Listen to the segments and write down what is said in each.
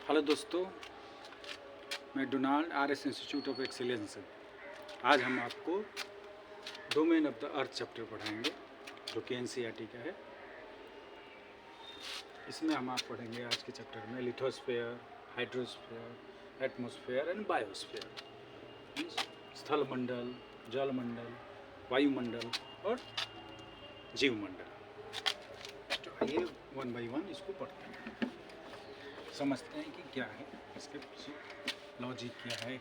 Hello दोस्तों, मैं Donald RS institute of excellence से आज हम आपको domain of the earth chapter पढ़ाएंगे जो कि एनसीईआरटी का है। इसमें हम आप पढ़ेंगे आज के चैप्टर में lithosphere, hydrosphere, atmosphere and biosphere, स्थलमंडल, जलमंडल, वायुमंडल और जीवमंडल। तो आइए वन बाई वन इसको पढ़ते हैं, समझते हैं कि क्या है इसके पीछे लॉजिक, क्या है,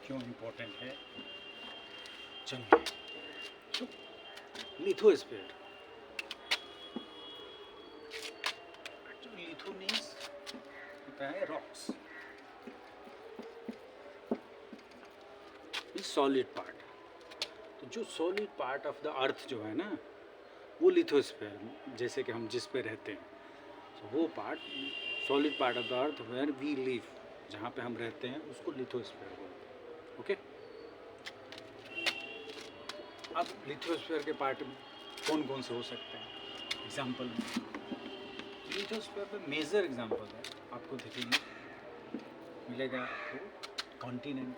क्यों इम्पोर्टेंट है। चलिए, तो लिथोस्फीयर, लिथो मीन्स होता है रॉक्स, सॉलिड पार्ट। तो जो सॉलिड पार्ट ऑफ द अर्थ जो है ना, वो लिथोस्फीयर, जैसे कि हम जिस पे रहते हैं, तो वो part solid part of the earth where we live, जहाँ पे हम रहते हैं उसको लिथोस्फीयर बोलते हैं। ओके, अब लिथोस्फीयर के पार्ट कौन कौन से हो सकते हैं एग्जाम्पल में? लिथोस्फीयर में मेजर एग्जाम्पल है, आपको देखेंगे मिलेगा आपको कॉन्टिनेंट,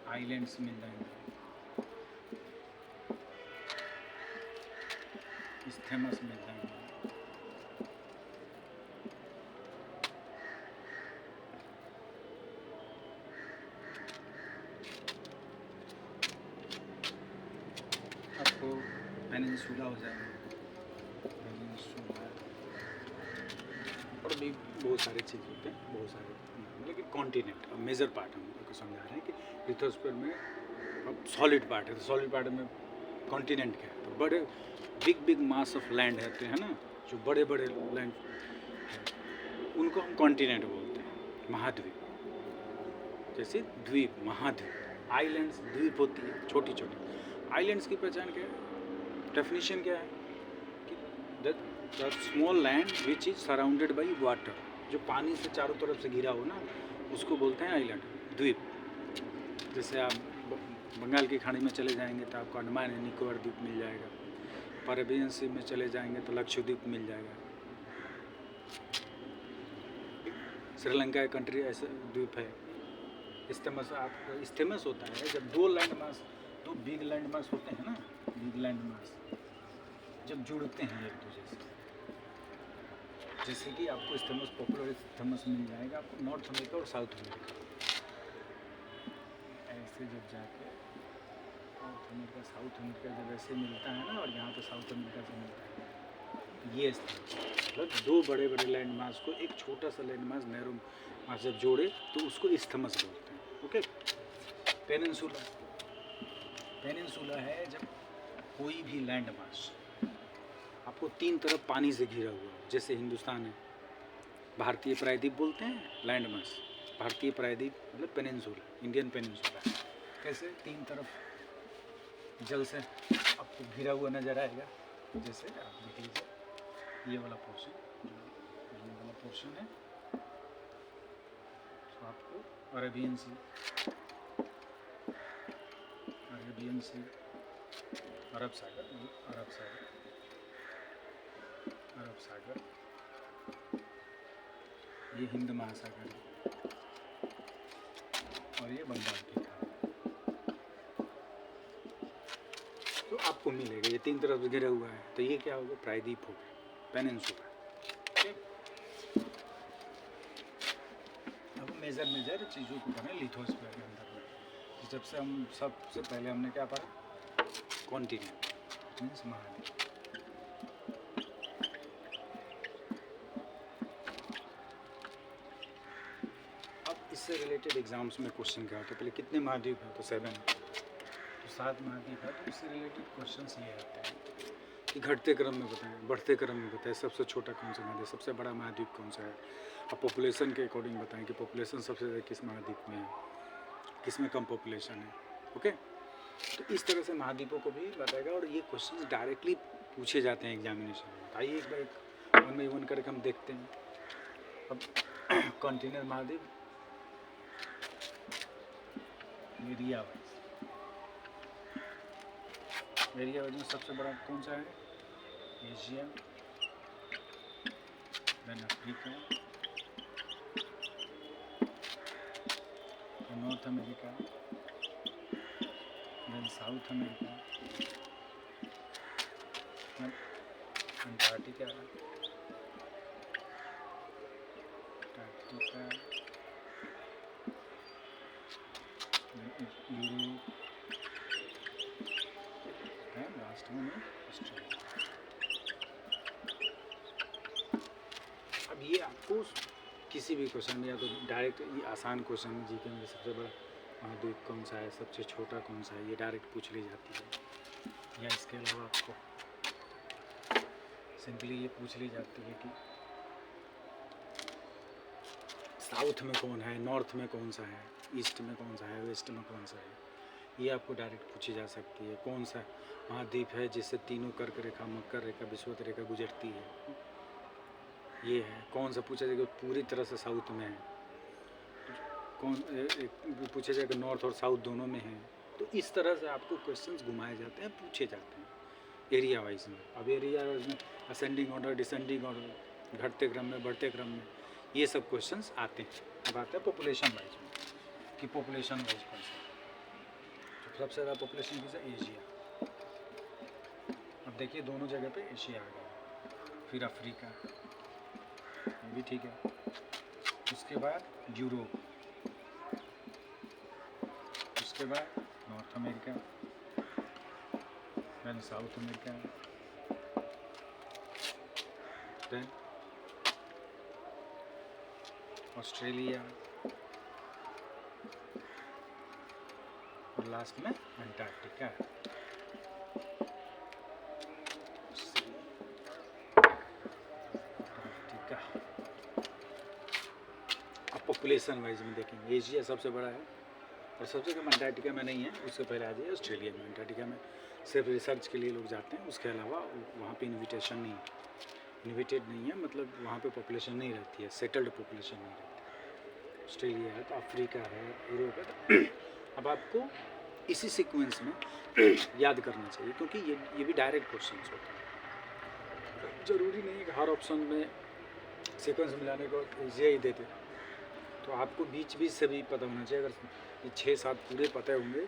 आइलैंड्स मिल जाएंगे, इस्थेमस मिल जाएंगे, आपको पेनिनसुला हो जाएगा, पेनिनसुला, और भी बहुत सारे चीज़ होते हैं, बहुत सारे, लेकिन कॉन्टिनेंट अब मेजर पार्ट हम आपको समझा रहे हैं कि लिथोस्फीयर में अब सॉलिड पार्ट है, तो सॉलिड पार्ट में कॉन्टिनेंट क्या है, तो बड़े बिग मास ऑफ लैंड रहते हैं ना, जो बड़े बड़े लैंड उनको हम कॉन्टिनेंट बोलते हैं। महाद्वीप, जैसे द्वीप, महाद्वीप, आइलैंड्स, द्वीप होती है छोटी छोटी। आइलैंड्स की पहचान क्या है, डेफिनेशन क्या है कि the small land which is surrounded by water, जो पानी से चारों तरफ से घिरा हो ना, उसको बोलते हैं आइलैंड, द्वीप। जैसे आप बंगाल की खाड़ी में चले जाएंगे तो आपको अंडमान एंड निकोबार द्वीप मिल जाएगा, अरेबियन सी में चले जाएंगे तो लक्षद्वीप मिल जाएगा, श्रीलंका एक कंट्री ऐसा द्वीप है। इस्थेमस, आप इस्थेमस होता है जब दो लैंड मास, दो बिग लैंड मास होते हैं ना, बिग लैंड मास जब जुड़ते हैं एक दूसरे से, जैसे कि आपको इस्थेमस, पॉपुलर इस्थेमस मिल जाएगा आपको नॉर्थ अमेरिका और साउथ अमेरिका, ऐसे जब जाके नॉर्थ अमेरिका साउथ अमेरिका जब ऐसे मिलता है ना, और यहाँ पे साउथ अमेरिका से मिलता है, ये मतलब दो बड़े बड़े लैंड मास को एक छोटा सा लैंड मास, नैरो मास जब जोड़े तो उसको इस्थमस बोलते हैं। ओके, पेनिनसुला, पेनिनसुला है जब कोई भी लैंड मास आपको तीन तरफ पानी से घिरा हुआ, जैसे हिंदुस्तान है, भारतीय प्रायद्वीप बोलते हैं लैंड मास, भारतीय प्रायद्वीप मतलब पेनिनसुला, इंडियन पेनिनसुला। कैसे तीन तरफ जल से आपको घिरा हुआ नजर आएगा, जैसे आप देख लीजिए ये वाला पोर्शन, ये वाला पोर्शन है, तो आपको अरेबियन सी, अरेबियन सी, अरब सागर, अरब सागर, अरब सागर, ये हिंद महासागर और ये बंगाल की खाड़ी, तो आपको मिलेगा ये तीन तरफ से घिरा हुआ है, तो ये क्या होगा, प्रायद्वीप होगा, पेनिनसुला। अब मेजर चीज़ों को पढ़े लिथोस्फीयर के अंदर में, जब से हम सबसे पहले हमने क्या पढ़ा, कॉन्टिनेंट मीन्स महाद्वीप। अब इससे रिलेटेड एग्जाम्स में क्वेश्चन क्या होता है, पहले कितने महाद्वीप हैं, तो 7, तो 7 महाद्वीप है, तो इससे रिलेटेड क्वेश्चन ये आते हैं कि घटते क्रम में बताएं, बढ़ते क्रम में बताएं, सबसे छोटा कौन सा महाद्वीप, सबसे बड़ा महाद्वीप कौन सा है, अब पॉपुलेशन के अकॉर्डिंग बताएं कि पॉपुलेशन सबसे ज़्यादा किस महाद्वीप में है, किस में कम पॉपुलेशन है। ओके, तो इस तरह से महाद्वीपों को भी बताएगा, और ये क्वेश्चन डायरेक्टली पूछे जाते हैं एग्जामिनेशन में। तो आइए एक बार वन बाई वन करके हम देखते हैं। अब कॉन्टिनेंट महाद्वीप एरिया वाइज में सबसे बड़ा कौन सा है, Asia, then Africa, North America, then South America, Antarctica, Europe है, लास्ट में ऑस्ट्रेलिया। अब ये आपको किसी भी क्वेश्चन में, या तो डायरेक्ट ये आसान क्वेश्चन जीके में सबसे बड़ा महाद्वीप कौन सा है, सबसे छोटा कौन सा है, ये डायरेक्ट पूछ ली जाती है। या इसके अलावा आपको सिंपली ये पूछ ली जाती है कि साउथ में कौन है, नॉर्थ में कौन सा है, ईस्ट में कौन सा है, वेस्ट में कौन सा है, ये आपको डायरेक्ट पूछी जा सकती है। कौन सा महाद्वीप है जिससे तीनों कर्क रेखा, मकर रेखा, विषुवत रेखा गुजरती है, ये है। कौन सा पूछा जाएगा पूरी तरह से साउथ में है, कौन पूछा जाएगा नॉर्थ और साउथ दोनों में है। तो इस तरह से आपको क्वेश्चंस घुमाए जाते हैं, पूछे जाते हैं एरिया वाइज में। अब एरिया वाइज में असेंडिंग ऑर्डर, डिसेंडिंग ऑर्डर, घटते क्रम में, बढ़ते क्रम में, ये सब क्वेश्चंस आते हैं। अब आता है पॉपुलेशन वाइज में कि पॉपुलेशन वाइज कौन सा, सबसे ज़्यादा पॉपुलेशन किस है, एशिया। अब देखिए दोनों जगह पे एशिया आ गया, फिर अफ्रीका, ये भी ठीक है। उसके बाद यूरोप, उसके बाद North America, then South America, then Australia, और लास्ट में अंटार्कटिका। अब पॉपुलेशन वाइज में देखेंगे, एशिया सबसे बड़ा है और सबसे कम अंटार्कटिका में नहीं है। उससे पहले आ जाइए ऑस्ट्रेलिया में। अंटार्कटिका में सिर्फ रिसर्च के लिए लोग जाते हैं, उसके अलावा वहाँ पे इन्विटेशन नहीं है, इन्विटेड नहीं है, मतलब वहाँ पे पॉपुलेशन नहीं रहती है, सेटल्ड पॉपुलेशन नहीं रहती। ऑस्ट्रेलिया है तो अफ्रीका है, यूरोप है। तो अब आपको इसी सीक्वेंस में याद करना चाहिए, क्योंकि ये भी डायरेक्ट क्वेश्चन होते हैं। ज़रूरी नहीं है कि हर ऑप्शन में सीक्वेंस मिलाने को एशिया ही देते, तो आपको बीच बीच से भी पता होना चाहिए। अगर ये 6-7 पूरे पता होंगे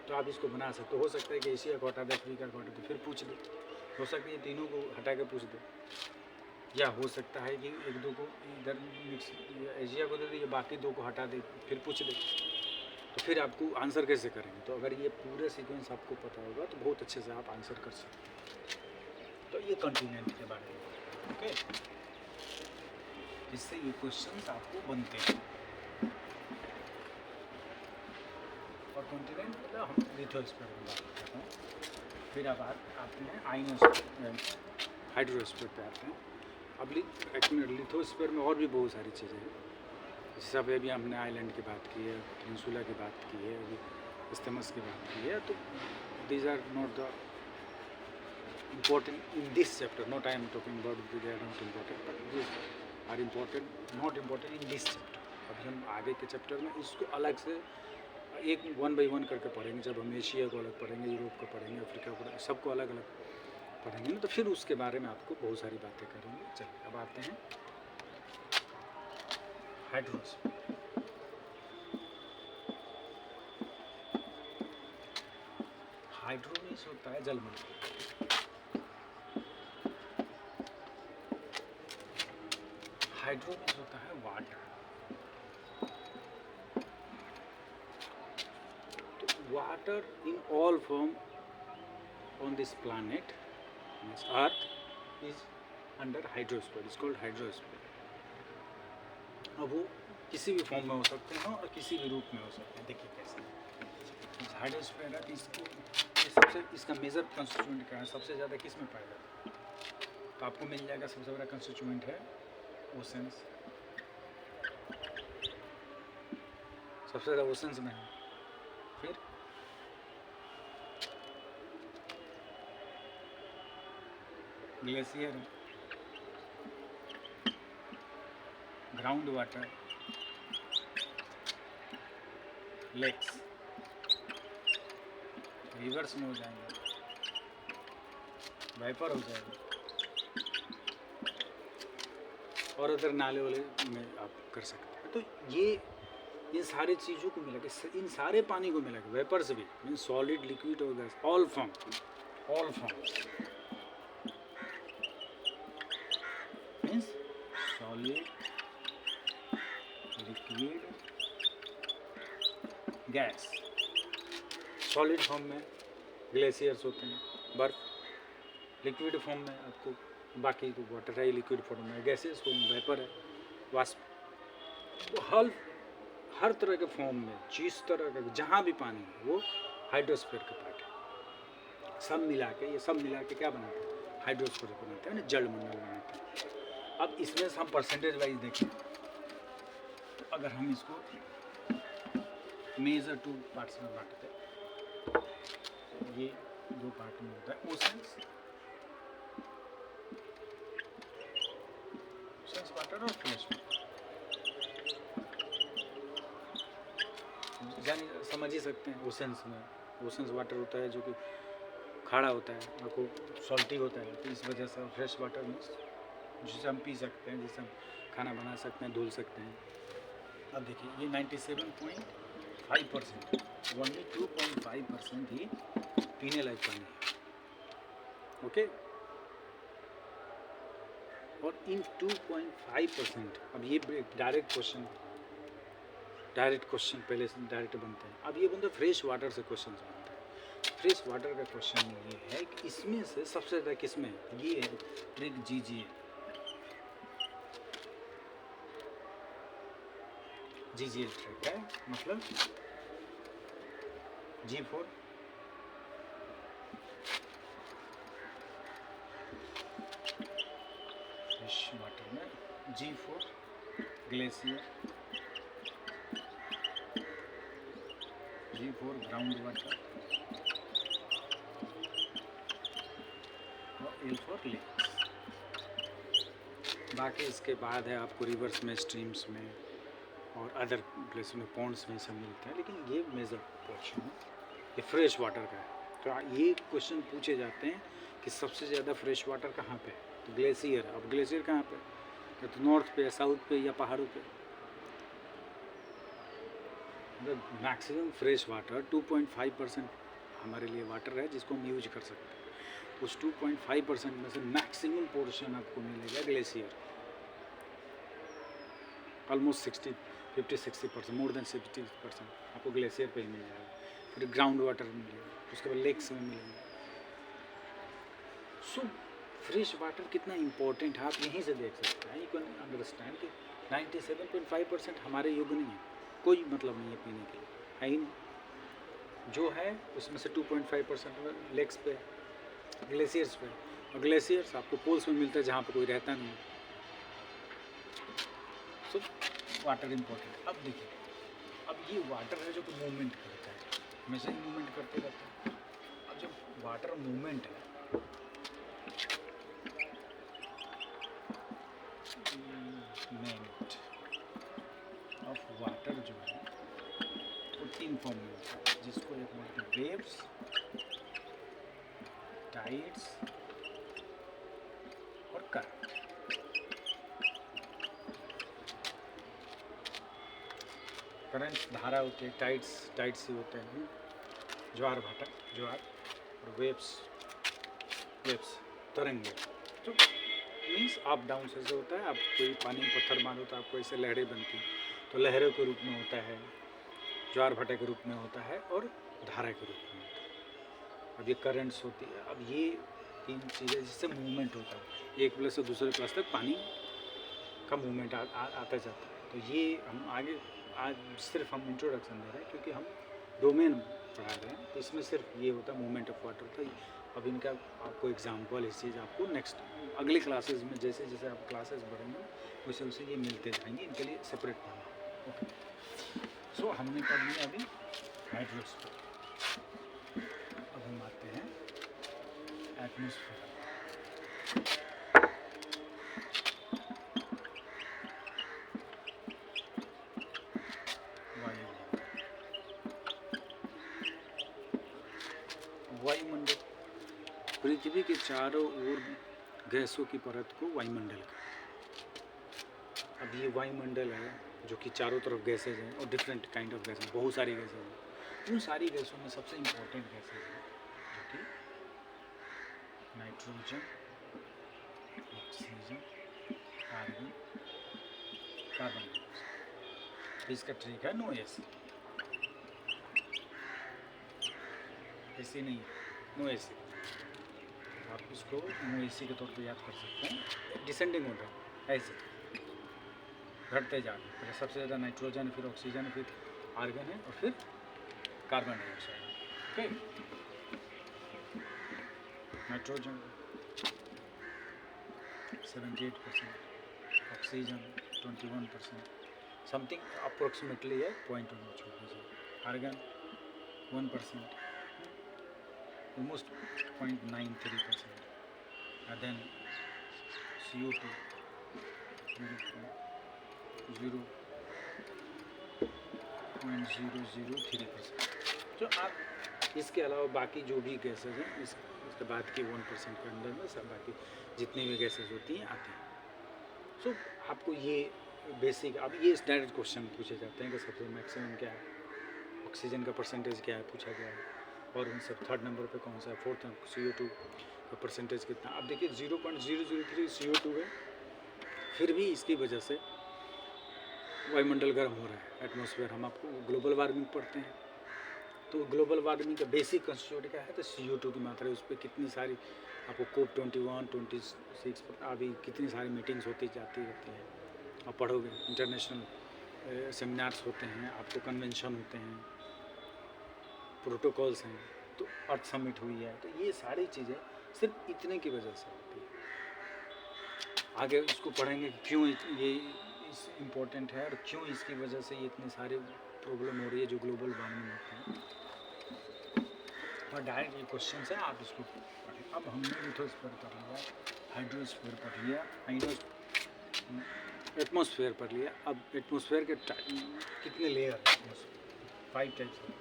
तो आप इसको बना सकते हो सकता है कि एशिया को हटा दे, अफ्रीका को हटा दे, फिर पूछ दे। हो सकता है ये तीनों को हटा के पूछ दे, या हो सकता है कि एक दो को इधर मिक्स एशिया को दे दे, ये बाकी दो को हटा दे, फिर पूछ दे। तो फिर आपको आंसर कैसे करेंगे? तो अगर ये पूरे सीक्वेंस आपको पता होगा तो बहुत अच्छे से आप आंसर कर सकते हैं। तो ये कॉन्टिनेंट के बारे में, ओके, जिससे ये क्वेश्चंस आपको बनते हैं। और कॉन्टिनेंट मतलब हम लिथोस्फीयर की बात करते हैं। फिर अब आते हैं आइनोस्फीयर, हाइड्रोस्फीयर पे आते हैं। अब लिथोस्फीयर में और भी बहुत सारी चीज़ें हैं। जैसे अभी हमने आइलैंड की बात की है, पेनिनसुला की बात की है, अभी इस्तेमस की बात की है। तो these are not the important in this chapter, not I am talking about they are not important, but these are important, not important in this chapter. अभी हम आगे के चैप्टर में इसको अलग से एक 1 by 1 करके पढ़ेंगे। जब हम एशिया को अलग पढ़ेंगे, यूरोप को पढ़ेंगे, अफ्रीका को, सबको अलग अलग पढ़ेंगे ना, तो फिर उसके बारे में आपको बहुत सारी बातें करेंगे। चलिए अब आते हैं हाइड्रोस्फीयर। हाइड्रो मीन्स होता है जलमंडल, हाइड्रो मीन्स होता है वाटर। तो water in all form on this planet means earth is under hydrosphere, is called hydrosphere. अब वो किसी भी फॉर्म में हो सकते हैं और किसी भी रूप में हो सकते हैं। देखिए कैसे हाइड्रोस्फीयर है, इसको सबसे इसका मेजर कंस्टिट्यूएंट क्या है, सबसे ज़्यादा किस में पाया जाता है? तो आपको मिल जाएगा सबसे बड़ा कंस्टिट्यूएंट है ओशंस, सबसे ज़्यादा ओशंस में है। फिर ग्लेशियर है, ग्राउंड वाटर, लेक्स, रिवर्स में हो जाएंगे, वाइपर हो जाएगा, और अदर नाले वाले में आप कर सकते हैं। तो ये सारी चीज़ों को मिला के, इन सारे पानी को मिला के, वेपर्स भी मीन सॉलिड, लिक्विड और gas, all form means solid, liquid, gas. Solid form में ग्लेशियर्स होते हैं, बर्फ। लिक्विड फॉर्म में आपको बाकी तो वाटर है, लिक्विड फॉर्म में गैसेस फॉर्म में वेपर है, वाष्प। तो हर तरह के फॉर्म में, जिस तरह का जहाँ भी पानी है वो हाइड्रोस्फीयर का पार्ट है। सब मिला के क्या बनाते हैं? हाइड्रोस्फीयर बनाते हैं ना, जल मंडल बनाते हैं। अब इसमें से हम परसेंटेज वाइज देखें तो अगर हम इसको मेजर 2 पार्ट्स में बांटते हैं, ये 2 पार्ट में होता है ओशंस वाटर और फ्रेश वाटर। समझ ही सकते हैं, ओशंस वाटर होता है जो कि खारा होता है, आपको सॉल्टी होता है, तो इस वजह से फ्रेश वाटर में जिसे हम पी सकते हैं, जिसे हम खाना बना सकते हैं, धुल सकते हैं। अब देखिए ये 97.5%, ओनली 2.5% ही पीने लायक पानी है। ओके, और इन 2.5%, अब ये डायरेक्ट क्वेश्चन पहले से डायरेक्ट बनते हैं। अब ये बनता है फ्रेश वाटर से क्वेश्चन बनता है। फ्रेश वाटर का क्वेश्चन ये है कि इसमें से सबसे ज़्यादा किसमें, ये है ट्रिक जीजीएल ट्रिक है, मतलब G4 फ्रेश वाटर में, G4 glacier, G4 ground water और L4 लेक। बाकी इसके बाद है आपको रिवर्स में, स्ट्रीम्स में और अदर प्लेस में, पॉन्ड्स में सब मिलते हैं, लेकिन ये मेजर पोर्शन है, ये फ्रेश वाटर का है। तो ये क्वेश्चन पूछे जाते हैं कि सबसे ज़्यादा फ्रेश वाटर कहाँ पे है, तो ग्लेशियर। अब ग्लेशियर कहाँ पे है, तो नॉर्थ पे, साउथ पे या पहाड़ों पे। मैक्सिमम फ्रेश वाटर 2.5% हमारे लिए वाटर है जिसको हम यूज कर सकते हैं। उस 2.5% में से मैक्सिमम पोर्शन आपको मिलेगा ग्लेशियर, ऑलमोस्ट 50-60%, मोर देन 60% आपको ग्लेशियर पे मिल जाएगा। फिर ग्राउंड वाटर मिलेगा, उसके बाद लेक्स में मिलेगा। सो फ्रेश वाटर कितना इम्पोर्टेंट है आप यहीं से देख सकते हैं। यू कैन अंडरस्टैंड कि 97.5% हमारे योग्य नहीं है, कोई मतलब नहीं है पीने के लिए, है ही नहीं। जो है उसमें से 2.5% लेक्स पे, ग्लेशियर्स पे, और ग्लेशियर्स आपको पोल्स में मिलता है जहाँ पे कोई रहता नहीं। So water important. अब देखिए, अब ये वाटर है जो कि मूवमेंट करता है, हमेशा ही मूवमेंट करते रहता है। अब जब वाटर मूवमेंट है, मूवमेंट ऑफ वाटर जो है वो 3 फॉर्म में होता है, जिसको एक बोलते हैं वेव्स, टाइड्स और करंट। करंट धारा होती है, टाइड्स ही होते हैं, ज्वार और वेव्स तरंगे। तो मीन्स अप डाउन से होता है। आप कोई पानी में पत्थर मारो तो आपको ऐसे लहरें बनती हैं, तो लहरों के रूप में होता है, ज्वार भाटा के रूप में होता है और धारा के रूप में होता है। अब ये करंट्स होती है। अब ये 3 चीज़ें जिससे मूवमेंट होता है, एक प्लेस से दूसरे प्लेस तक पानी का मूवमेंट आता जाता है। तो ये हम आगे आज सिर्फ हम इंट्रोडक्शन दे रहे हैं क्योंकि हम डोमेन पढ़ा रहे हैं, तो इसमें सिर्फ ये होता है मूवमेंट ऑफ वाटर था। अब इनका आपको एग्जाम्पल, इस चीज़ आपको नेक्स्ट अगली क्लासेस में जैसे जैसे आप क्लासेस बढ़ेंगे वैसे वैसे ये मिलते जाएंगे, इनके लिए सेपरेट पढ़ना। ओके, सो हमने पढ़ लिया अभी हाइड्रोस्फीयर। अब हम आते हैं एटमॉस्फेयर। वायुमंडल पृथ्वी के चारों ओर गैसों की परत को वायुमंडल कहते हैं। अब ये वायुमंडल है जो कि चारों तरफ गैसेज हैं और डिफरेंट काइंड ऑफ गैसेज, बहुत सारी गैसेज हैं। उन सारी गैसों में सबसे इम्पोर्टेंट गैसेज हैं जो कि nitrogen, oxygen, carbon, carbon dioxide. इसका ट्रिक है नो एसी, एसी नहीं, नो एसी। आप इसको नो एसी के तौर पे याद कर सकते हैं। डिसेंडिंग ऑर्डर ऐसे घटते जा रहे हैं, पहले सबसे ज़्यादा नाइट्रोजन, फिर ऑक्सीजन, फिर आर्गन है और फिर carbon dioxide. Okay, nitrogen 78%, oxygen 21%, something approximately है 0.1 छोड़ दीजिए, argon 1%, almost 0.93%, and then CO2 0.003%। जो आप इसके अलावा बाकी जो भी गैसेज हैं इसके बाद की 1% के अंदर में सब बाकी जितनी भी गैसेज होती हैं आती हैं। सो आपको ये बेसिक, अब ये डायरेक्ट क्वेश्चन पूछे जाते हैं कि सबसे मैक्सिमम क्या है, ऑक्सीजन का परसेंटेज क्या है पूछा गया है, और उन सब थर्ड नंबर पे कौन सा है, फोर्थ CO2 का परसेंटेज कितना। अब देखिए 0.003 CO2 है, फिर भी इसकी वजह से वायुमंडल गर्म हो रहा है, एटमॉस्फेयर। हम आपको ग्लोबल वार्मिंग पढ़ते हैं, तो ग्लोबल वार्मिंग का बेसिक कंस्टिट्यूएंट क्या है, तो CO2 की मात्रा है। उस पर कितनी सारी आपको COP 21, 26 अभी कितनी सारी मीटिंग्स होती जाती रहती हैं, आप पढ़ोगे। इंटरनेशनल सेमिनार्स होते हैं, आपको कन्वेंशन होते हैं, प्रोटोकॉल्स हैं, तो अर्थ समिट हुई है, तो ये सारी चीज़ें सिर्फ इतने की वजह से होती है। आगे इसको पढ़ेंगे कि क्यों ये इम्पोर्टेंट है और क्यों इसकी वजह से ये इतनी सारी प्रॉब्लम हो रही है जो ग्लोबल वार्मिंग होती है। और डायरेक्ट ये क्वेश्चन है, आप इसको पढ़ें। अब हमने लिथोस्फीयर पढ़ लिया, हाइड्रोस्फीयर पढ़ लिया, एटमॉस्फेयर पढ़ लिया। अब एटमॉस्फेयर के कितने लेयर हैं, 5 टाइप्स हैं।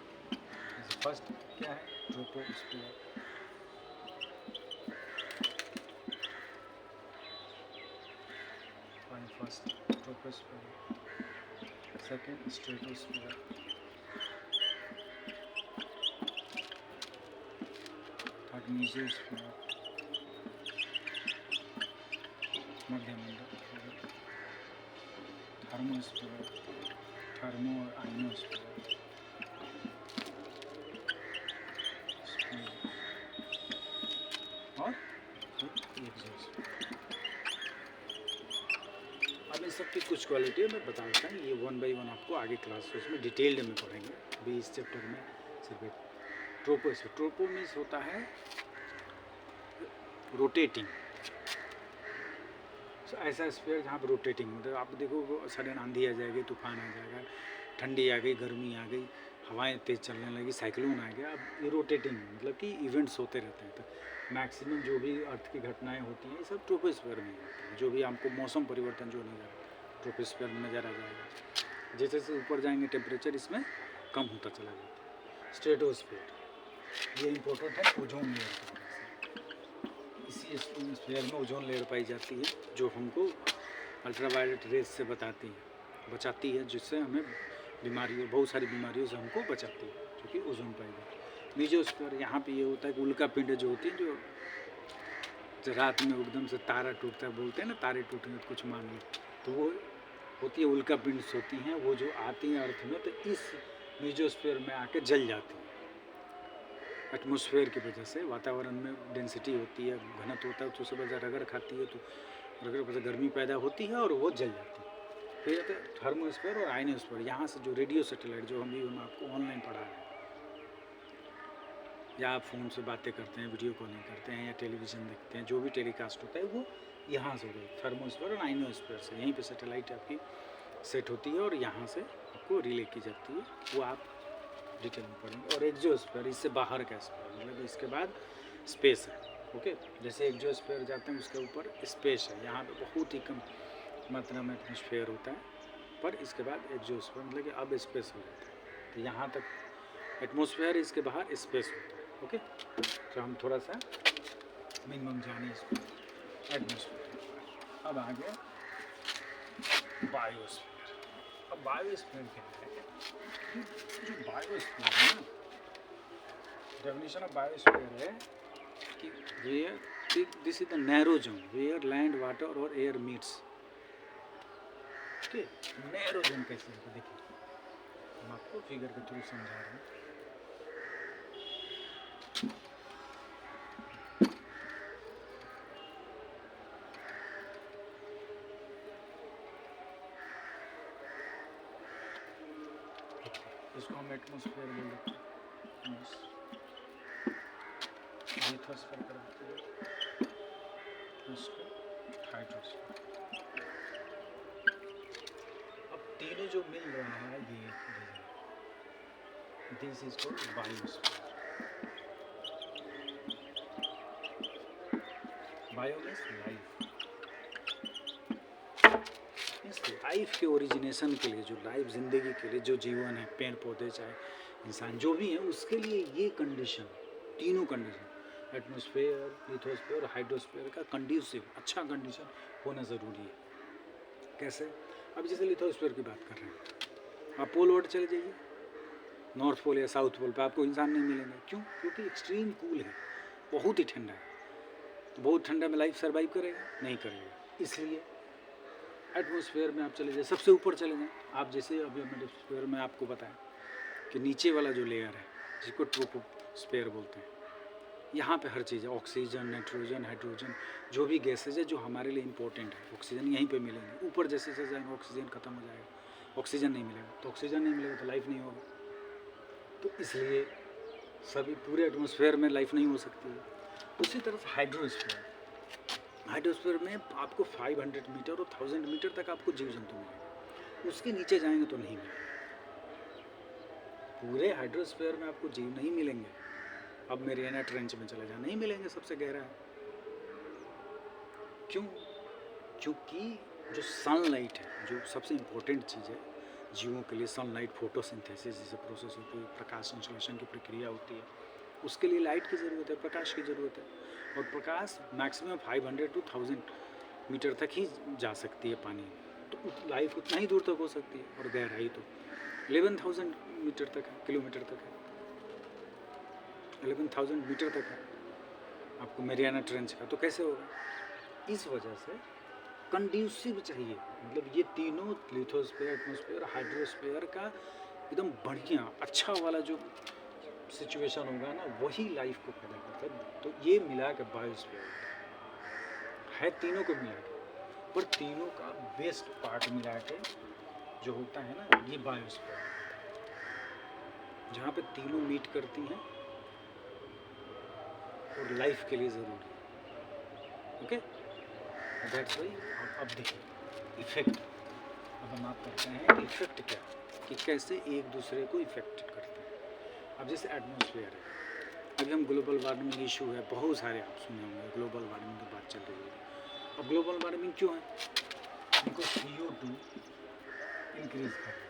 फर्स्ट क्या है, troposphere, first troposphere, second stratosphere, third mesosphere, मध्यमंडल, थर्मोस्फीयर, थर्मो और आइनोस्फीयर, और एक्सोस्फीयर। अब इन सब की कुछ क्वालिटी मैं बता देता हूँ, ये 1 by 1 आपको आगे क्लास में डिटेल्ड में पढ़ेंगे। अभी इस चैप्टर में सिर्फ ट्रोपोस्फीयर, ट्रोपो मीन्स होता है रोटेटिंग, ऐसा स्फीयर जहाँ पर रोटेटिंग, मतलब आप देखो सडन आंधी आ जाएगी, तूफान आ जाएगा, ठंडी आ गई, गर्मी आ गई, हवाएं तेज़ चलने लगी, साइक्लोन आ गया। अब ये रोटेटिंग मतलब कि इवेंट्स होते रहते हैं। तो मैक्सिमम जो भी अर्थ की घटनाएं होती हैं ये सब ट्रोपोस्फीयर में होती हैं। जो भी हमको मौसम परिवर्तन जो नज़र ट्रोपोस्फीयर में नज़र आ जाएगा। जैसे जैसे ऊपर जाएंगे टेम्परेचर इसमें कम होता चला जाता है। स्ट्रेटोस्फीयर ये इम्पोर्टेंट है ओजोन लेयर की वजह से। इसी स्फीयर में ओजोन लेयर पाई जाती है जो हमको अल्ट्रावायलेट रेज से बचाती है, जिससे हमें बीमारियों, बहुत सारी बीमारियों से हमको बचाती है, जो कि ओजोन पाई जाती है। मेसोस्फीयर यहाँ पे ये होता है कि उल्का पिंड जो होती है, जो रात में एकदम से तारा टूटता है, बोलते हैं ना तारे टूटेंगे तो कुछ मान लो, तो वो होती है उल्का पिंड्स होती हैं, वो जो आती हैं अर्थ में, तो इस मेसोस्फीयर में आके जल जाती हैं। एटमॉस्फेयर की वजह से वातावरण में डेंसिटी होती है, घनत्व होता है, तो उससे वजह रगड़ खाती है, तो रगड़ वजह गर्मी पैदा होती है और वो जल जाती है। फिर आते हैं थर्मोस्फीयर और आइनोस्फीयर, यहाँ से जो रेडियो सैटेलाइट जो हम आपको ऑनलाइन पढ़ा रहे हैं, या आप फ़ोन से बातें करते हैं, वीडियो कॉलिंग करते हैं, या टेलीविज़न देखते हैं, जो भी टेलीकास्ट होता है वो यहाँ से होता है, थर्मोस्फीयर और आइनोस्फीयर से। यहीं पे सैटेलाइट आपकी सेट होती है और यहाँ से आपको रिले की जाती है, वो आप डिटेल में पढ़ेंगे। और एक्सोस्फीयर इससे बाहर का स्फीयर, मतलब इसके बाद स्पेस है। ओके, जैसे एक्सोस्फीयर जाते हैं उसके ऊपर स्पेस है, यहाँ पे बहुत ही कम मात्रा में एटमॉस्फेयर होता है, पर इसके बाद एक्सोस्फीयर मतलब कि अब स्पेस हो जाता है। तो यहाँ तक एटमॉस्फेयर, इसके बाहर स्पेस होता है। ओके, तो हम थोड़ा सा मिनिमम जाने स्पीड एटमॉस्फेयर। अब आ गया बायोस्फीयर। अब बायोस्फीयर क्या है? जो बायोस्फीयर है ना, डेफिनेशन ऑफ बायोस्फीयर है कि where this is the narrow zone where land water और एयर मीट्स। ठीक है, नैरो जोन कैसे है देखिए, हम आपको फिगर के थ्रू समझा रहे हैं। इसको हम एटमॉस्फेयर बोल देते हैं, लिथोस्फीयर कर देते हैं, इसको हाइड्रोस्फीयर। अब तीनों जो मिल रहा है ये this is called biosphere. Bio means life. इस लाइफ के ओरिजिनेशन के लिए, जो लाइफ जिंदगी के लिए जो जीवन है, पेड़ पौधे चाहे इंसान जो भी है, उसके लिए ये कंडीशन, तीनों कंडीशन एटमॉस्फेयर, लिथोस्फीयर और हाइड्रोस्फीयर का कंड्यूसिव अच्छा कंडीशन होना ज़रूरी है। कैसे? अब जैसे लिथोस्फीयर की बात कर रहे हैं, आप पोल वर्ड चले जाइए, नॉर्थ पोल या साउथ पोल पे आपको इंसान नहीं मिलेंगे। क्यों? क्योंकि एक्सट्रीम कूल है, बहुत ही ठंडा है। तो बहुत ठंडा में लाइफ सर्वाइव करेगा? नहीं करेगा। इसलिए एटमॉस्फेयर में आप चले जाए, सबसे ऊपर चले जाएँ आप, जैसे अभी एटमॉस्फेयर में आपको बताया कि नीचे वाला जो लेयर है जिसको ट्रोपोस्फेयर बोलते हैं, यहाँ पे हर चीज़ है, ऑक्सीजन, नाइट्रोजन, हाइड्रोजन, जो भी गैसेज है जो हमारे लिए इंपॉर्टेंट है, ऑक्सीजन यहीं पे मिलेंगे। ऊपर जैसे जैसे जाएंगे ऑक्सीजन खत्म हो जाएगा, ऑक्सीजन नहीं मिलेगा, तो ऑक्सीजन नहीं मिलेगा तो लाइफ नहीं होगी। तो इसलिए सभी पूरे एटमॉस्फेयर में लाइफ नहीं हो सकती है। उसी तरह से हाइड्रोस्फीयर, हाइड्रोस्फीयर में आपको 500 मीटर और 1000 मीटर तक आपको जीव जंतु मिलेंगे, उसके नीचे जाएंगे तो नहीं मिलेंगे। पूरे हाइड्रोस्फीयर में आपको जीव नहीं मिलेंगे। अब मेरियाना ट्रेंच में चले जाए, नहीं मिलेंगे, सबसे गहरा है। क्यों? क्योंकि जो सनलाइट है, जो सबसे इम्पोर्टेंट चीज़ है जीवों के लिए, सनलाइट, फोटोसिंथेसिस जैसे प्रोसेस होती है, प्रकाश संश्लेषण की प्रक्रिया होती है, उसके लिए लाइट की ज़रूरत है, प्रकाश की ज़रूरत है। और प्रकाश मैक्सिमम 500 to 1000 मीटर तक ही जा सकती है पानी में, तो लाइफ उतना ही दूर तक हो सकती है। और गहराई तो 11,000 मीटर तक है, किलोमीटर तक है, 11,000 मीटर तक है आपको मेरियाना ट्रेंच का। तो कैसे होगा? इस वजह से कंड्यूसिव चाहिए, मतलब ये तीनों लिथोस्फीयर, एटमॉस्फेयर, हाइड्रोस्फीयर का एकदम बढ़िया अच्छा वाला जो सिचुएशन होगा ना, वही लाइफ को पैदा करता है। तो ये मिला के बायोस्फीयर है, तीनों को मिला के, पर तीनों का बेस्ट पार्ट मिला के जो होता है ना, ये बायोस्फीयर, जहाँ पे तीनों मीट करती हैं और लाइफ के लिए ज़रूरी है। Okay, that's why. अब देखिए इफेक्ट, अब हम आप करते हैं कि इफेक्ट क्या, कि कैसे एक दूसरे को इफेक्ट करते हैं। अब जैसे एटमॉस्फेयर है, अभी हम ग्लोबल वार्मिंग इशू है, बहुत सारे आप सुने होंगे, ग्लोबल वार्मिंग की बात चल रही है। अब ग्लोबल वार्मिंग क्यों है? उनको CO2 इंक्रीज कर रहा है।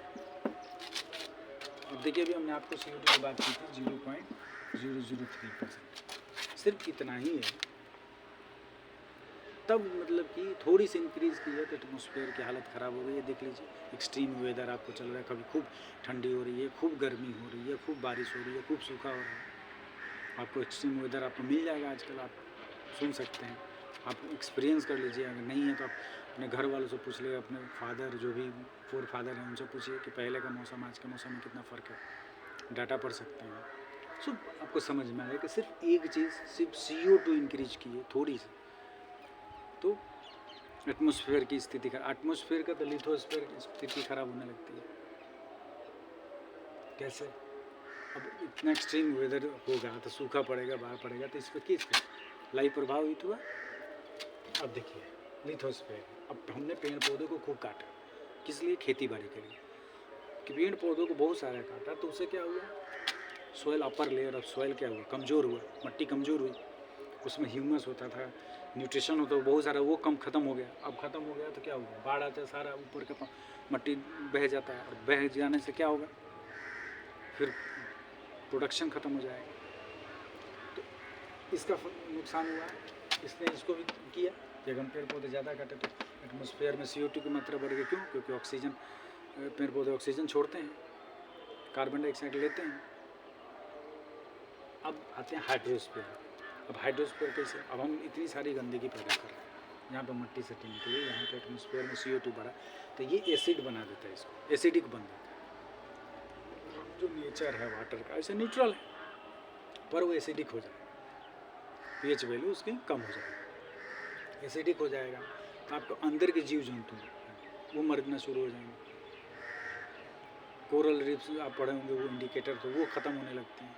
अब देखिए, अभी हमने आपको CO2 की बात की थी 0.003%, सिर्फ इतना ही है। तब मतलब कि थोड़ी सी इंक्रीज़ की है तो एटमॉस्फेयर की हालत ख़राब हो गई है। देख लीजिए, एक्सट्रीम वेदर आपको चल रहा है, कभी खूब ठंडी हो रही है, खूब गर्मी हो रही है, खूब बारिश हो रही है, खूब सूखा हो रहा है। आपको एक्सट्रीम वेदर आपको मिल जाएगा आजकल, आप सुन सकते हैं, आप एक्सपीरियंस कर लीजिए। अगर नहीं है तो आप अपने घर वालों से पूछ लीजिए, अपने फादर जो भी फोर फादर हैं उनसे पूछिए कि पहले का मौसम आज के मौसम में कितना फ़र्क है, डाटा पढ़ सकते हैं। सो आपको समझ में आएगा कि सिर्फ एक चीज़, सिर्फ CO2 इंक्रीज की है थोड़ी सी, तो एटमॉस्फेयर की स्थिति खराब, एटमॉस्फेयर का तो लिथोस्फेयर की स्थिति खराब होने लगती है। कैसे? अब इतना एक्सट्रीम वेदर होगा तो सूखा पड़ेगा, बाढ़ पड़ेगा, तो इस पर किस पे लाइफ प्रभावित हुआ? अब देखिए लिथोस्फेयर, अब हमने पेड़ पौधों को खूब काटा, किस लिए? खेती बाड़ी के लिए। कि पेड़ पौधों को बहुत सारा काटा तो उससे क्या हुआ? Soil, upper layer of soil क्या हुआ? कमज़ोर हुआ, मिट्टी कमज़ोर हुई, उसमें ह्यूमस होता था, न्यूट्रिशन होता है बहुत सारा, वो कम ख़त्म हो गया। अब ख़त्म हो गया तो क्या होगा? बाढ़ आता है, सारा ऊपर का मिट्टी बह जाता है, और बह जाने से क्या होगा? फिर प्रोडक्शन ख़त्म हो जाएगा, तो इसका नुकसान हुआ। इसने इसको भी किया कि अगर हम पेड़ पौधे ज़्यादा काटे तो एटमॉस्फेयर में CO2 की मात्रा बढ़ गई। क्यों? क्योंकि ऑक्सीजन, पेड़ पौधे ऑक्सीजन छोड़ते हैं, कार्बन डाइऑक्साइड लेते हैं। अब आते हैं हाइड्रोस्फीयर। अब हाइड्रोस्फीयर कैसे? अब हम इतनी सारी गंदगी पैदा कर रहे हैं, यहाँ पर मिट्टी सेटिंग निकली, यहाँ पे एटमॉस्फेयर में CO2 बढ़ा, तो ये एसिड बना देता है, इसको एसिडिक बन देता है। जो नेचर है वाटर का ऐसे न्यूट्रल है, पर वो एसिडिक हो जाएगा, pH वैल्यू उसकी कम हो जाएगा, एसिडिक हो जाएगा, तो आपको अंदर के जीव जंतु वो मरना शुरू हो जाएंगे। कोरल रीफ्स आप पढ़े होंगे, वो इंडिकेटर, तो वो ख़त्म होने लगते हैं।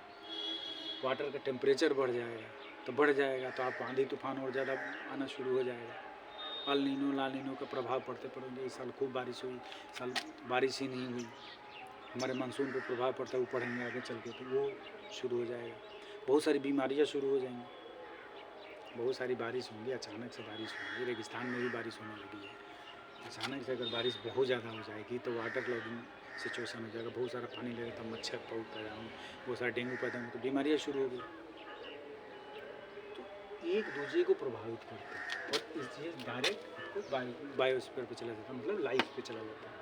वाटर का टेम्परेचर बढ़ जाएगा, तो बढ़ जाएगा तो आपको आंधी तूफान और ज़्यादा आना शुरू हो जाएगा। अल नीनो ला नीनो का प्रभाव पड़ते पड़ेंगे। इस साल खूब बारिश हुई, साल बारिश ही नहीं हुई, हमारे मानसून पर प्रभाव पड़ता है, वो पढ़ेंगे आगे चल के, तो वो शुरू हो जाएगा। बहुत सारी बीमारियाँ शुरू हो जाएंगी, बहुत सारी बारिश होंगी, अचानक से बारिश होगी। रेगिस्तान में भी बारिश होने लगी है। अचानक से अगर बारिश बहुत ज़्यादा हो जाएगी तो वाटर लॉगिंग सिचुएशन हो जाएगा, बहुत सारा पानी लगेगा तो मच्छर पैदा होंगे, बहुत सारा डेंगू पैदा होंगे, तो बीमारियाँ शुरू हो गई। तो एक दूसरे को प्रभावित करते हैं और इस चीज़ डायरेक्ट आपको बायोस्फीयर पे चला जाता है, मतलब लाइफ पे चला जाता है।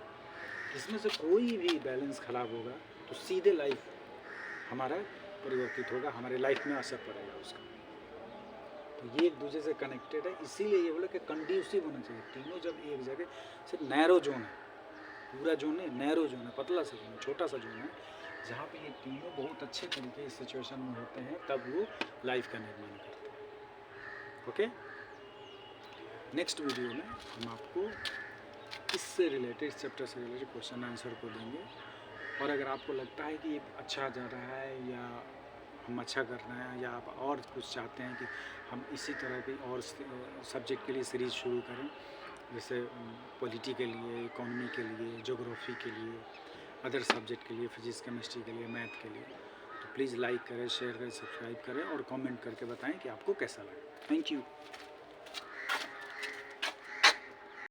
इसमें से कोई भी बैलेंस ख़राब होगा तो सीधे लाइफ हमारा परिवर्तित होगा, हमारे लाइफ में असर पड़ेगा उसका। तो ये एक दूसरे से कनेक्टेड है, इसीलिए ये बोला कि कंड्यूसिव होना चाहिए। तीनों जब एक जगह, सिर्फ नैरो जोन है, पूरा जोन है, नैरो जोन है, पतला सा जोन है, छोटा सा जोन है, जहाँ पे ये तीनों बहुत अच्छे तरीके इस सिचुएशन में होते हैं, तब वो लाइफ का निर्माण करते हैं। ओके, नेक्स्ट वीडियो में हम आपको इससे रिलेटेड, चैप्टर से रिलेटेड क्वेश्चन आंसर को देंगे। और अगर आपको लगता है कि ये अच्छा जा रहा है या हम अच्छा कर रहे हैं, या आप और कुछ चाहते हैं कि हम इसी तरह की और सब्जेक्ट के लिए सीरीज़ शुरू करें, जैसे पॉलिटी के लिए, इकोनॉमी के लिए, ज्योग्राफी के लिए, अदर सब्जेक्ट के लिए, फिजिक्स केमिस्ट्री के लिए, मैथ के लिए, तो प्लीज़ लाइक करें, शेयर करें, सब्सक्राइब करें और कमेंट करके बताएं कि आपको कैसा लगा। Thank you.